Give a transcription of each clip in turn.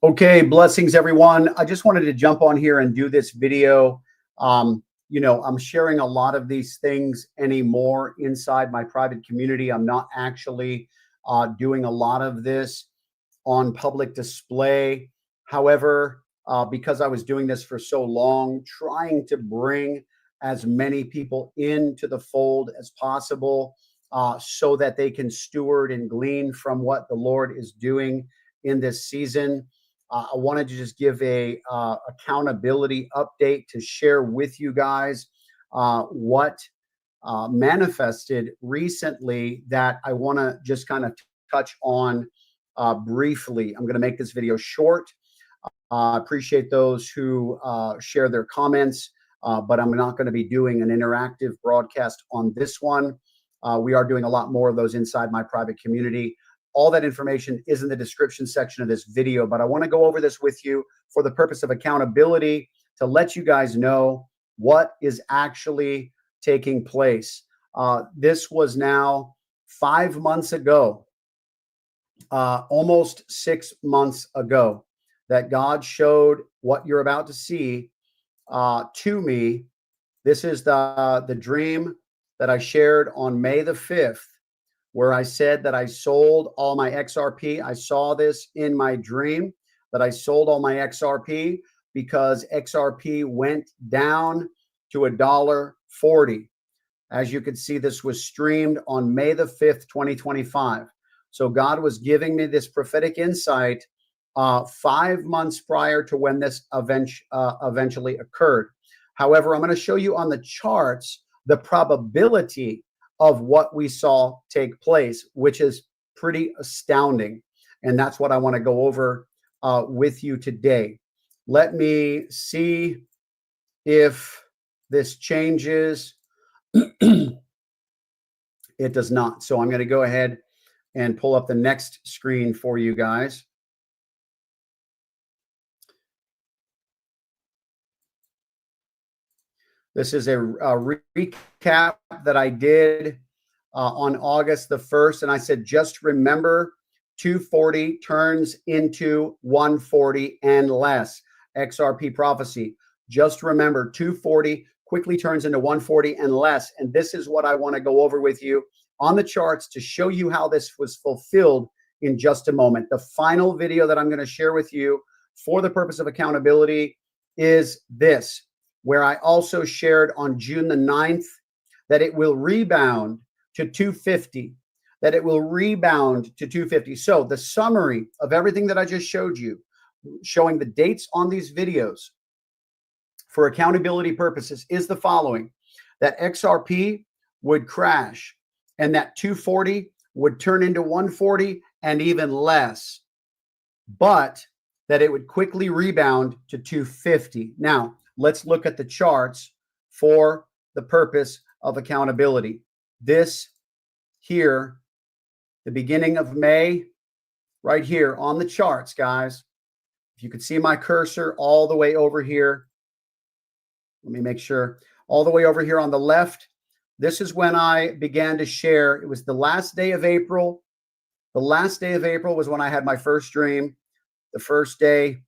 Okay, blessings everyone. I just wanted to jump on here and do this video. I'm sharing a lot of these things anymore inside my private community. I'm not actually doing a lot of this on public display. However, because I was doing this for so long, trying to bring as many people into the fold as possible so that they can steward and glean from what the Lord is doing in this season. I wanted to just give a accountability update to share with you guys what manifested recently that I want to just kind of touch on briefly. I'm going to make this video short. I appreciate those who share their comments, but I'm not going to be doing an interactive broadcast on this one. We are doing a lot more of those inside my private community. All that information is in the description section of this video, but I want to go over this with you for the purpose of accountability to let you guys know what is actually taking place. This was now 5 months ago, almost 6 months ago, that God showed what you're about to see to me. This is the dream that I shared on May the 5th. Where I said that I sold all my XRP. I saw this in my dream that I sold all my XRP because XRP went down to $1.40. As you can see, this was streamed on May the 5th, 2025. So God was giving me this prophetic insight 5 months prior to when this eventually occurred. However, I'm going to show you on the charts the probability of what we saw take place, which is pretty astounding. And that's what I want to go over with you today. Let me see if this changes. It does not. So I'm going to go ahead and pull up the next screen for you guys. This is a recap that I did on August the 1st. And I said, just remember 240 turns into 140 and less. XRP prophecy. Just remember 240 quickly turns into 140 and less. And this is what I want to go over with you on the charts to show you how this was fulfilled in just a moment. The final video that I'm going to share with you for the purpose of accountability is this, where I also shared on June the 9th that it will rebound to 250, that it will rebound to 250. So the summary of everything that I just showed you, showing the dates on these videos for accountability purposes, is the following: that XRP would crash and that 240 would turn into 140 and even less, but that it would quickly rebound to 250. Now, let's look at the charts for the purpose of accountability. This here, the beginning of May, right here on the charts, guys. If you could see my cursor all the way over here, let me make sure, all the way over here on the left, this is when I began to share. It was the last day of April. The last day of April was when I had my first dream. The first day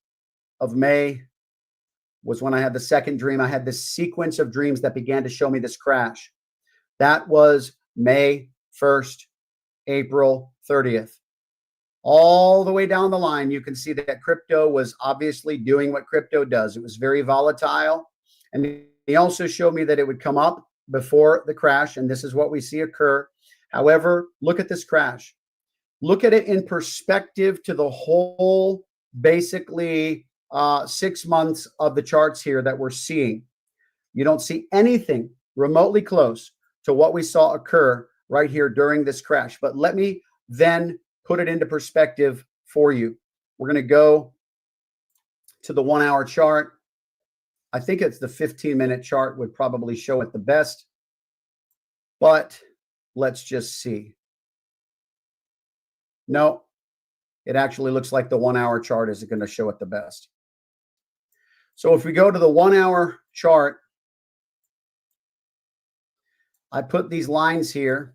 of May was when I had the second dream. I had this sequence of dreams that began to show me this crash. That was May 1st, April 30th. All the way down the line, you can see that crypto was obviously doing what crypto does. It was very volatile. And he also showed me that it would come up before the crash. And this is what we see occur. However, look at this crash. Look at it in perspective to the whole, basically, 6 months of the charts here that we're seeing. You don't see anything remotely close to what we saw occur right here during this crash. But let me then put it into perspective for you. We're going to go to the 1 hour chart. I think it's the 15-minute chart would probably show it the best, but let's just see. No, it actually looks like the 1 hour chart is going to show it the best. So if we go to the 1 hour chart, I put these lines here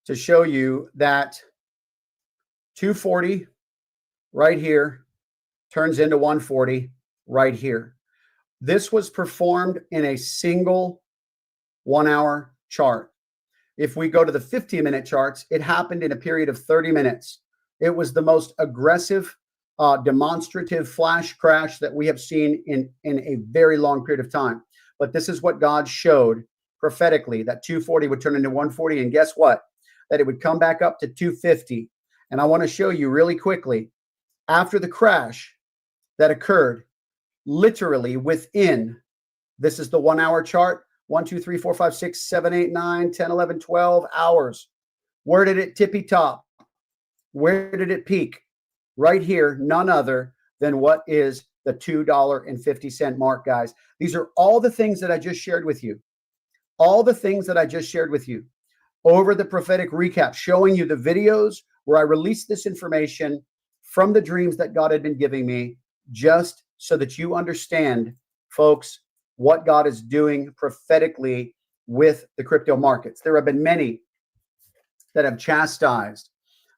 to show you that 240 right here turns into 140 right here. This was performed in a single 1 hour chart. If we go to the 15-minute charts, it happened in a period of 30 minutes. It was the most aggressive, demonstrative flash crash that we have seen in a very long period of time. But this is what God showed prophetically, that 240 would turn into 140. And guess what? That it would come back up to 250. And I want to show you really quickly, after the crash that occurred, literally within, this is the 1 hour chart, 1, 2, 3, 4, 5, 6, 7, 8, 9, 10, 11, 12 hours. Where did it tippy top? Where did it peak? Right here, none other than what is the $2.50 mark, guys. These are all the things that I just shared with you. All the things that I just shared with you over the prophetic recap, showing you the videos where I released this information from the dreams that God had been giving me, just so that you understand, folks, what God is doing prophetically with the crypto markets. There have been many that have chastised,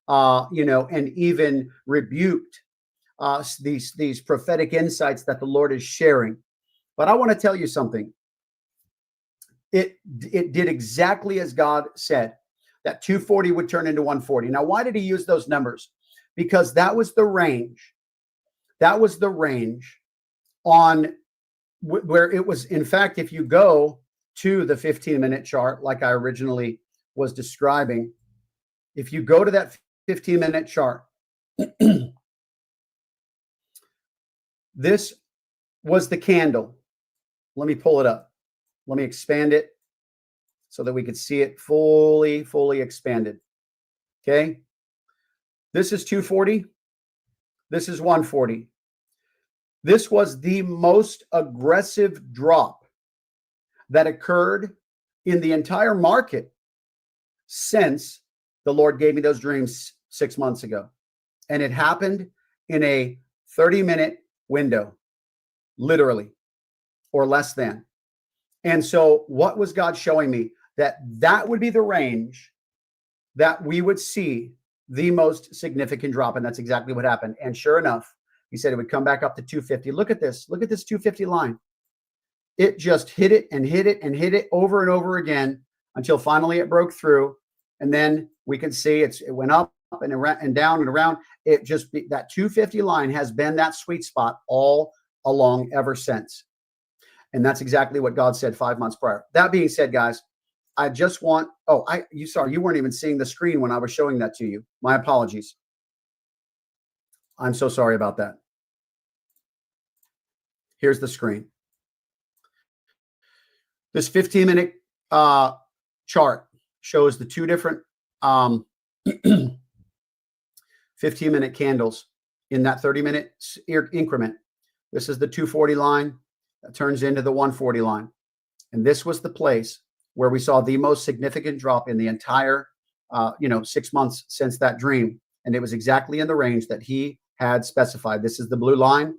and even rebuked these prophetic insights that the Lord is sharing. But I want to tell you something. It did exactly as God said, that 240 would turn into 140. Now, why did he use those numbers? Because that was the range. That was the range on where it was. In fact, if you go to the 15-minute chart, like I originally was describing, if you go to that 15-minute chart, this was the candle. Let me pull it up. Let me expand it so that we could see it fully expanded. Okay. This is 240. This is 140. This was the most aggressive drop that occurred in the entire market since the Lord gave me those dreams 6 months ago. And it happened in a 30-minute window, literally, or less than. And so what was God showing me? That would be the range that we would see the most significant drop. And that's exactly what happened. And sure enough, he said it would come back up to 250. Look at this. Look at this 250 line. It just hit it and hit it and hit it over and over again until finally it broke through. And then we can see it went up and around and down and around. It just, that 250 line has been that sweet spot all along ever since. And that's exactly what God said 5 months prior. That being said, guys, I just want, you weren't even seeing the screen when I was showing that to you. My apologies. I'm so sorry about that. Here's the screen. This 15-minute chart shows the two different 15-minute candles in that 30-minute increment. This is the 240 line that turns into the 140 line. And this was the place where we saw the most significant drop in the entire 6 months since that dream. And it was exactly in the range that he had specified. This is the blue line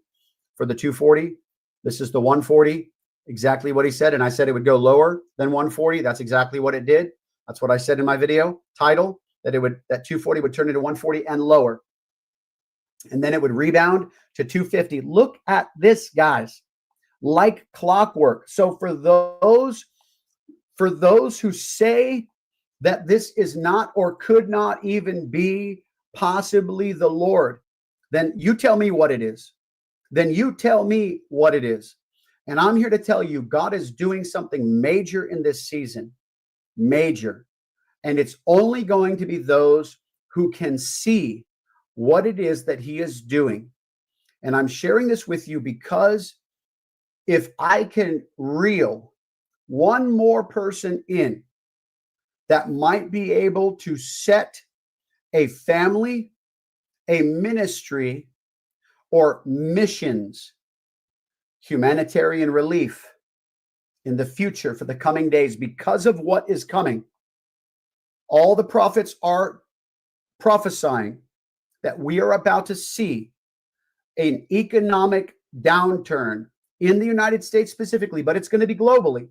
for the 240. This is the 140, exactly what he said. And I said it would go lower than 140. That's exactly what it did. That's what I said in my video title, that 240 would turn into 140 and lower. And then it would rebound to 250. Look at this, guys, like clockwork. So for those who say that this is not or could not even be possibly the Lord, then you tell me what it is. Then you tell me what it is. And I'm here to tell you, God is doing something major in this season. Major. And it's only going to be those who can see what it is that he is doing. And I'm sharing this with you because if I can reel one more person in that might be able to set a family, a ministry, or missions, humanitarian relief in the future for the coming days because of what is coming. All the prophets are prophesying that we are about to see an economic downturn in the United States specifically, but it's going to be globally.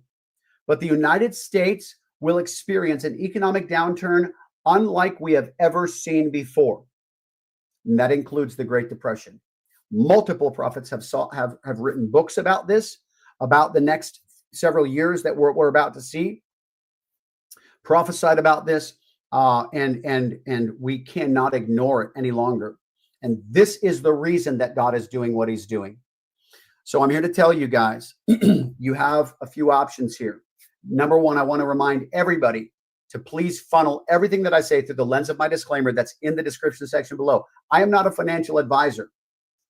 But the United States will experience an economic downturn unlike we have ever seen before. And that includes the Great Depression. Multiple prophets have written books about this, about the next several years that we're about to see, prophesied about this, and we cannot ignore it any longer. And this is the reason that God is doing what he's doing. So I'm here to tell you guys, you have a few options here. Number one, I want to remind everybody to please funnel everything that I say through the lens of my disclaimer that's in the description section below. I am not a financial advisor.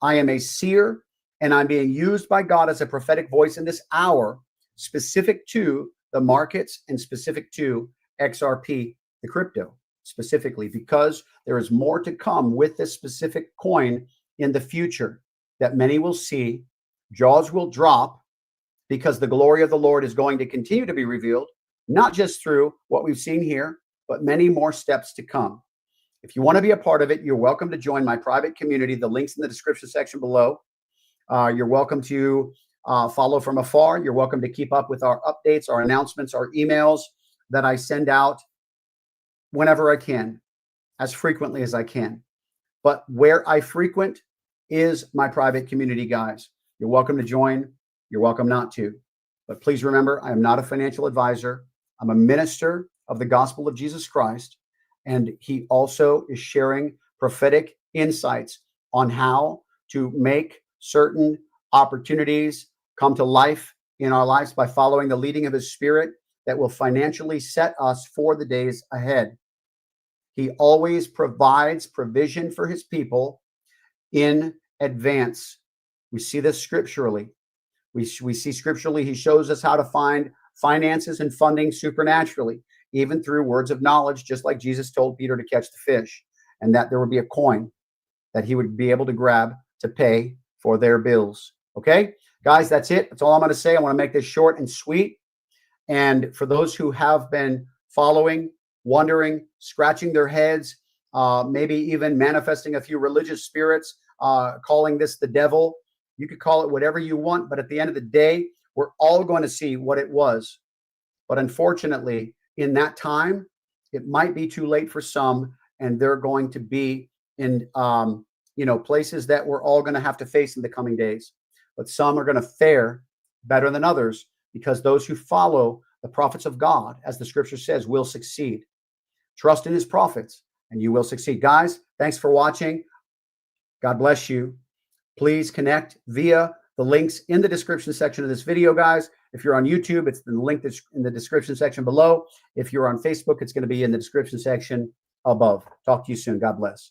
I am a seer, and I'm being used by God as a prophetic voice in this hour, specific to the markets and specific to XRP, the crypto, specifically, because there is more to come with this specific coin in the future that many will see. Jaws will drop because the glory of the Lord is going to continue to be revealed, not just through what we've seen here, but many more steps to come. If you want to be a part of it, you're welcome to join my private community. The link's in the description section below. You're welcome to follow from afar. You're welcome to keep up with our updates, our announcements, our emails that I send out whenever I can, as frequently as I can. But where I frequent is my private community, guys. You're welcome to join. You're welcome not to. But please remember, I am not a financial advisor. I'm a minister of the gospel of Jesus Christ. And he also is sharing prophetic insights on how to make certain opportunities come to life in our lives by following the leading of his Spirit that will financially set us for the days ahead. He always provides provision for his people in advance. We see this scripturally. We see scripturally, he shows us how to find finances and funding supernaturally, even through words of knowledge, just like Jesus told Peter to catch the fish, and that there would be a coin that he would be able to grab to pay for their bills. Okay, guys, that's it. That's all I'm going to say. I want to make this short and sweet. And for those who have been following, wondering, scratching their heads, maybe even manifesting a few religious spirits, calling this the devil, you could call it whatever you want. But at the end of the day, we're all going to see what it was. But unfortunately, in that time, it might be too late for some, and they're going to be in places that we're all going to have to face in the coming days. But some are going to fare better than others, because those who follow the prophets of God, as the scripture says, will succeed. Trust in his prophets, and you will succeed. Guys, thanks for watching. God bless you. Please connect via the links in the description section of this video, guys. If you're on YouTube, it's the link that's in the description section below. If you're on Facebook, it's going to be in the description section above. Talk to you soon. God bless.